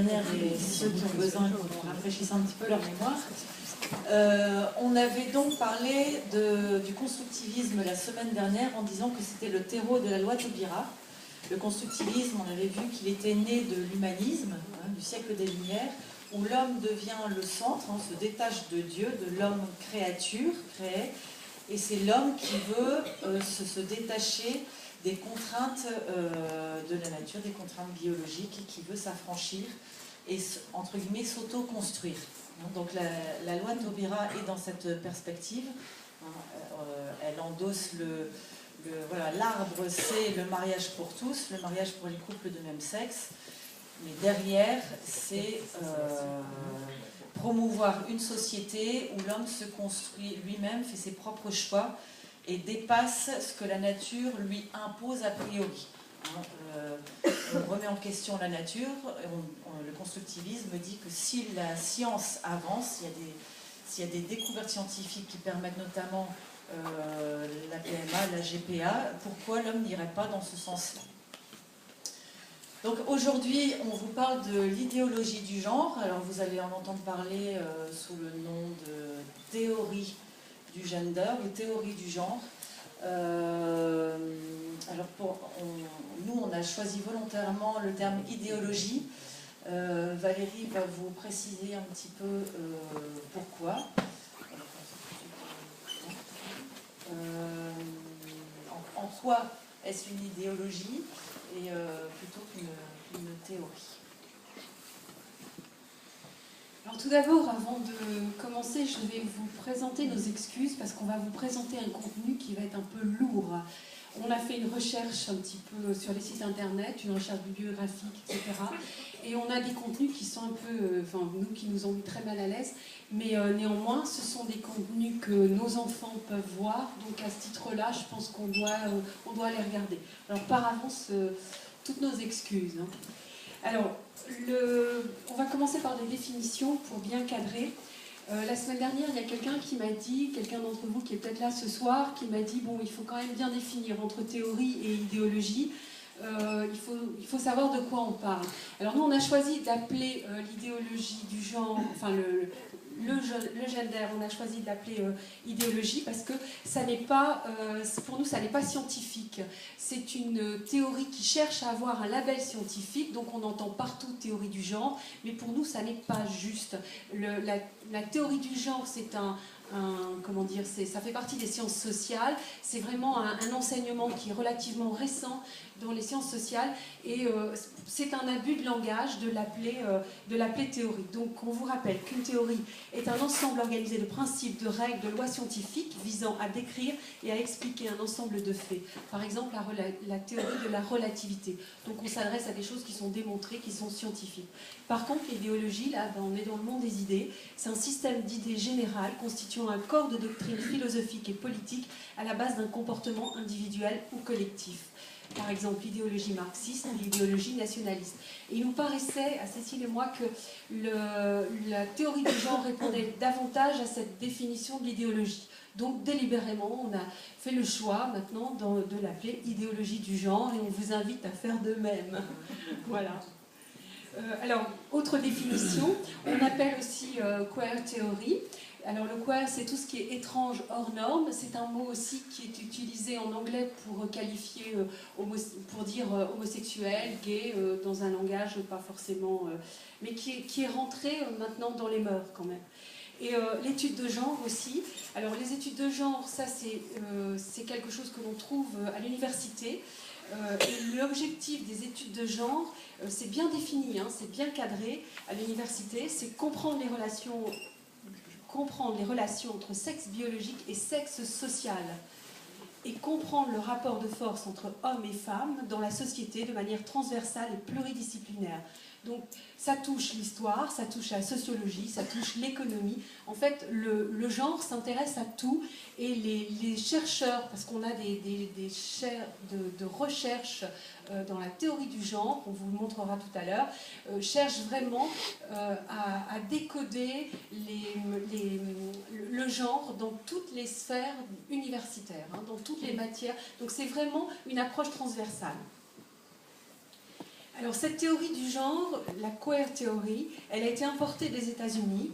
dernière et ceux qui ont besoin qu'on rafraîchisse un petit peu leur mémoire. On avait donc parlé du constructivisme la semaine dernière en disant que c'était le terreau de la loi Taubira. Le constructivisme, on avait vu qu'il était né de l'humanisme, du siècle des Lumières, où l'homme devient le centre, se détache de Dieu, de l'homme créature, créé, et c'est l'homme qui veut se détacher des contraintes de la nature, des contraintes biologiques, et qui veut s'affranchir et, entre guillemets, s'auto-construire. Donc la loi Taubira est dans cette perspective. Elle endosse voilà, l'arbre, c'est le mariage pour tous, le mariage pour les couples de même sexe. Mais derrière, c'est promouvoir une société où l'homme se construit lui-même, fait ses propres choix et dépasse ce que la nature lui impose a priori. On remet en question la nature. Le constructivisme dit que si la science avance, s'il y a des découvertes scientifiques qui permettent notamment la PMA, la GPA, pourquoi l'homme n'irait pas dans ce sens-là? Donc aujourd'hui, on vous parle de l'idéologie du genre. Alors vous allez en entendre parler sous le nom de théorie du gender, ou théorie du genre. Alors nous, on a choisi volontairement le terme idéologie. Valérie va vous préciser un petit peu pourquoi. En quoi est-ce une idéologie et plutôt qu'une théorie. Alors tout d'abord, avant de commencer, je vais vous présenter nos excuses parce qu'on va vous présenter un contenu qui va être un peu lourd. On a fait une recherche un petit peu sur les sites internet, une recherche bibliographique, etc. Et on a des contenus qui sont un peu, nous qui nous ont mis très mal à l'aise, mais néanmoins, ce sont des contenus que nos enfants peuvent voir. Donc à ce titre-là, je pense qu'on doit les regarder. Alors par avance, toutes nos excuses. Alors, on va commencer par des définitions pour bien cadrer. La semaine dernière, il y a quelqu'un qui m'a dit, quelqu'un d'entre vous qui est peut-être là ce soir, qui m'a dit, bon, il faut quand même bien définir entre théorie et idéologie. Il faut savoir de quoi on parle. Alors nous, on a choisi d'appeler l'idéologie du genre, enfin le gender, on a choisi de l'appeler idéologie parce que ça n'est pas, pour nous, ça n'est pas scientifique. C'est une théorie qui cherche à avoir un label scientifique, donc on entend partout théorie du genre, mais pour nous, ça n'est pas juste. La théorie du genre, c'est comment dire, ça fait partie des sciences sociales, c'est vraiment un enseignement qui est relativement récent dans les sciences sociales et c'est un abus de langage de l'appeler théorie. Donc on vous rappelle qu'une théorie est un ensemble organisé de principes, de règles, de lois scientifiques visant à décrire et à expliquer un ensemble de faits. Par exemple, la théorie de la relativité. Donc on s'adresse à des choses qui sont démontrées, qui sont scientifiques. Par contre, l'idéologie, là, on est dans le monde des idées. C'est un système d'idées générales constituant un corps de doctrine philosophique et politique à la base d'un comportement individuel ou collectif. Par exemple, l'idéologie marxiste ou l'idéologie nationaliste. Et il nous paraissait, à Cécile et moi, que la théorie du genre répondait davantage à cette définition de l'idéologie. Donc, délibérément, on a fait le choix maintenant de l'appeler idéologie du genre et on vous invite à faire de même. Voilà. Alors, autre définition, on appelle aussi queer theory. Alors le queer, c'est tout ce qui est étrange, hors norme. C'est un mot aussi qui est utilisé en anglais pour qualifier, pour dire homosexuel, gay, dans un langage pas forcément... mais qui est rentré maintenant dans les mœurs quand même. Et l'étude de genre aussi. Alors les études de genre, ça c'est quelque chose que l'on trouve à l'université. Et l'objectif des études de genre, c'est bien défini, c'est bien cadré à l'université, c'est comprendre les relations entre sexe biologique et sexe social et comprendre le rapport de force entre hommes et femmes dans la société de manière transversale et pluridisciplinaire. Donc ça touche l'histoire, ça touche la sociologie, ça touche l'économie. En fait, le genre s'intéresse à tout et les chercheurs, parce qu'on a des chaires de recherche dans la théorie du genre, qu'on vous montrera tout à l'heure, cherchent vraiment à décoder le genre dans toutes les sphères universitaires, dans toutes les matières. Donc c'est vraiment une approche transversale. Alors cette théorie du genre, la queer theory, elle a été importée des États-Unis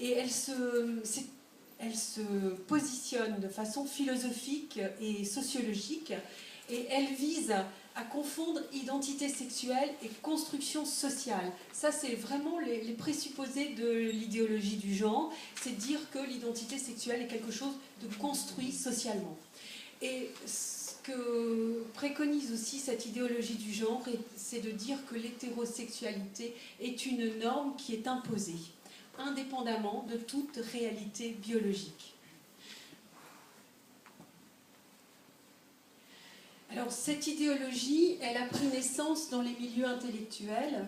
et elle se positionne de façon philosophique et sociologique et elle vise à confondre identité sexuelle et construction sociale. Ça, c'est vraiment les présupposés de l'idéologie du genre, c'est dire que l'identité sexuelle est quelque chose de construit socialement. Et ce que préconise aussi cette idéologie du genre, c'est de dire que l'hétérosexualité est une norme qui est imposée, indépendamment de toute réalité biologique. Alors cette idéologie, elle a pris naissance dans les milieux intellectuels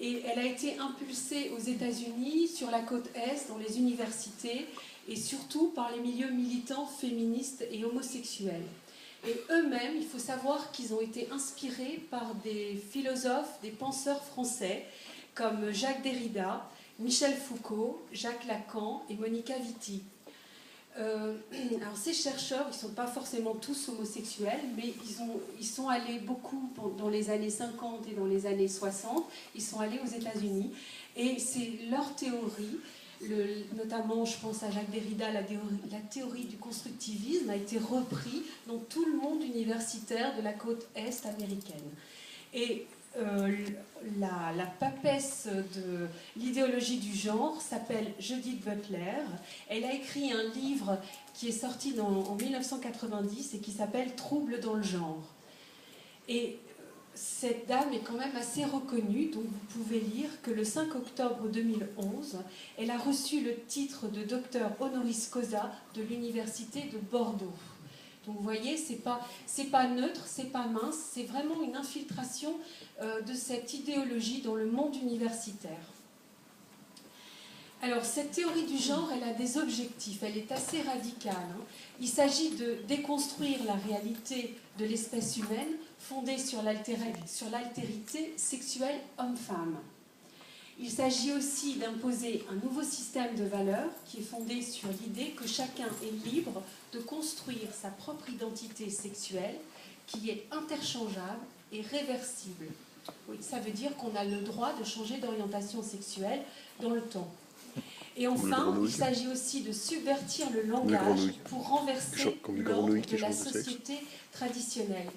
et elle a été impulsée aux États-Unis, sur la côte Est, dans les universités et surtout par les milieux militants féministes et homosexuels. Et eux-mêmes, il faut savoir qu'ils ont été inspirés par des philosophes, des penseurs français comme Jacques Derrida, Michel Foucault, Jacques Lacan et Monica Vitti. Alors ces chercheurs, ils ne sont pas forcément tous homosexuels, mais ils sont allés beaucoup dans les années 50 et dans les années 60, ils sont allés aux États-Unis, et c'est leur théorie, notamment je pense à Jacques Derrida, la théorie du constructivisme a été reprise dans tout le monde universitaire de la côte Est américaine. Et la papesse de l'idéologie du genre s'appelle Judith Butler. Elle a écrit un livre qui est sorti en 1990 et qui s'appelle Troubles dans le genre. Et cette dame est quand même assez reconnue, donc vous pouvez lire que le 5 octobre 2011, elle a reçu le titre de docteur honoris causa de l'université de Bordeaux. Donc vous voyez, c'est pas neutre, c'est pas mince, c'est vraiment une infiltration de cette idéologie dans le monde universitaire. Alors cette théorie du genre, elle a des objectifs, elle est assez radicale. Il s'agit de déconstruire la réalité de l'espèce humaine fondée sur l'altérité sexuelle homme-femme. Il s'agit aussi d'imposer un nouveau système de valeurs qui est fondé sur l'idée que chacun est libre de construire sa propre identité sexuelle qui est interchangeable et réversible. Oui, ça veut dire qu'on a le droit de changer d'orientation sexuelle dans le temps. Et enfin, il s'agit aussi de subvertir le langage pour renverser l'ordre de la société traditionnelle.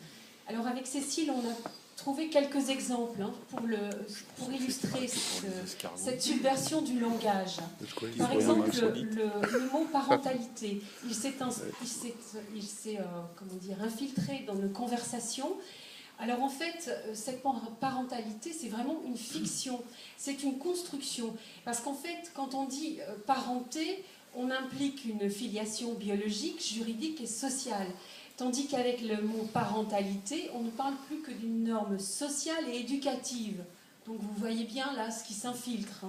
Alors avec Cécile, on a trouvé quelques exemples pour illustrer cette subversion du langage. Par exemple, le mot parentalité, il s'est infiltré dans nos conversations. Alors en fait, cette parentalité, c'est vraiment une fiction, c'est une construction. Parce qu'en fait, quand on dit parenté, on implique une filiation biologique, juridique et sociale. Tandis qu'avec le mot parentalité, on ne parle plus que d'une norme sociale et éducative. Donc vous voyez bien là ce qui s'infiltre.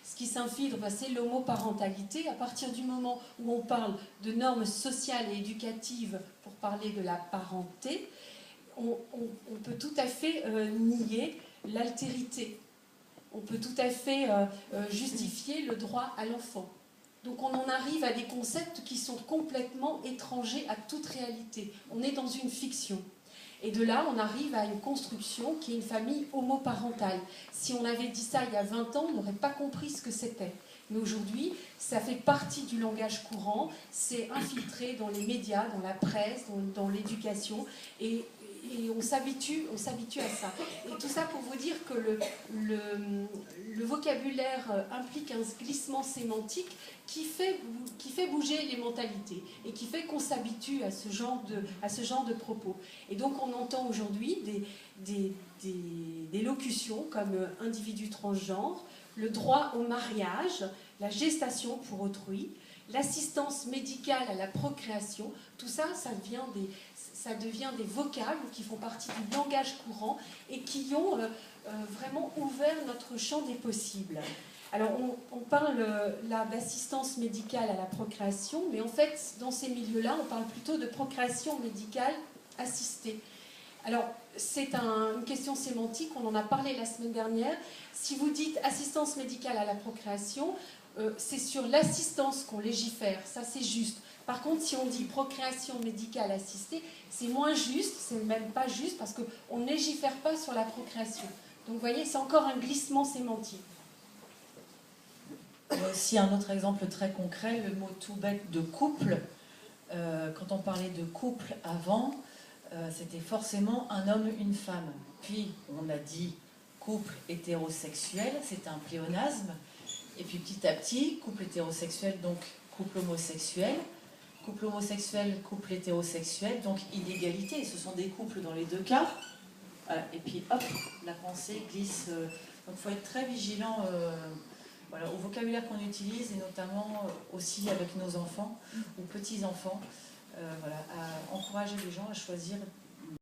Ce qui s'infiltre, c'est l'homoparentalité. À partir du moment où on parle de normes sociales et éducatives pour parler de la parenté, on peut tout à fait nier l'altérité. On peut tout à fait justifier le droit à l'enfant. Donc on en arrive à des concepts qui sont complètement étrangers à toute réalité. On est dans une fiction. Et de là, on arrive à une construction qui est une famille homoparentale. Si on avait dit ça il y a 20 ans, on n'aurait pas compris ce que c'était. Mais aujourd'hui, ça fait partie du langage courant, c'est infiltré dans les médias, dans la presse, dans l'éducation, et on s'habitue à ça. Et tout ça pour vous dire que le vocabulaire implique un glissement sémantique qui fait bouger les mentalités et qui fait qu'on s'habitue à ce genre de propos. Et donc on entend aujourd'hui des locutions comme individu transgenre, le droit au mariage, la gestation pour autrui, l'assistance médicale à la procréation. Tout ça, ça devient des vocables qui font partie du langage courant et qui ont vraiment ouvert notre champ des possibles. Alors on parle là d'assistance médicale à la procréation, mais en fait dans ces milieux-là on parle plutôt de procréation médicale assistée. Alors c'est une question sémantique, on en a parlé la semaine dernière. Si vous dites assistance médicale à la procréation, c'est sur l'assistance qu'on légifère, ça c'est juste. Par contre, si on dit procréation médicale assistée, c'est moins juste, c'est même pas juste parce qu'on ne légifère pas sur la procréation. Donc vous voyez, c'est encore un glissement sémantique. Aussi un autre exemple très concret, le mot tout bête de couple. Quand on parlait de couple avant, c'était forcément un homme, une femme. Puis on a dit couple hétérosexuel, c'était un pléonasme. Et puis petit à petit, couple hétérosexuel, donc couple homosexuel. Couple homosexuel, couple hétérosexuel, donc inégalité. Ce sont des couples dans les deux cas. Voilà. Et puis hop, la pensée glisse. Donc il faut être très vigilant voilà, au vocabulaire qu'on utilise et notamment aussi avec nos enfants ou petits-enfants. Voilà, à encourager les gens à choisir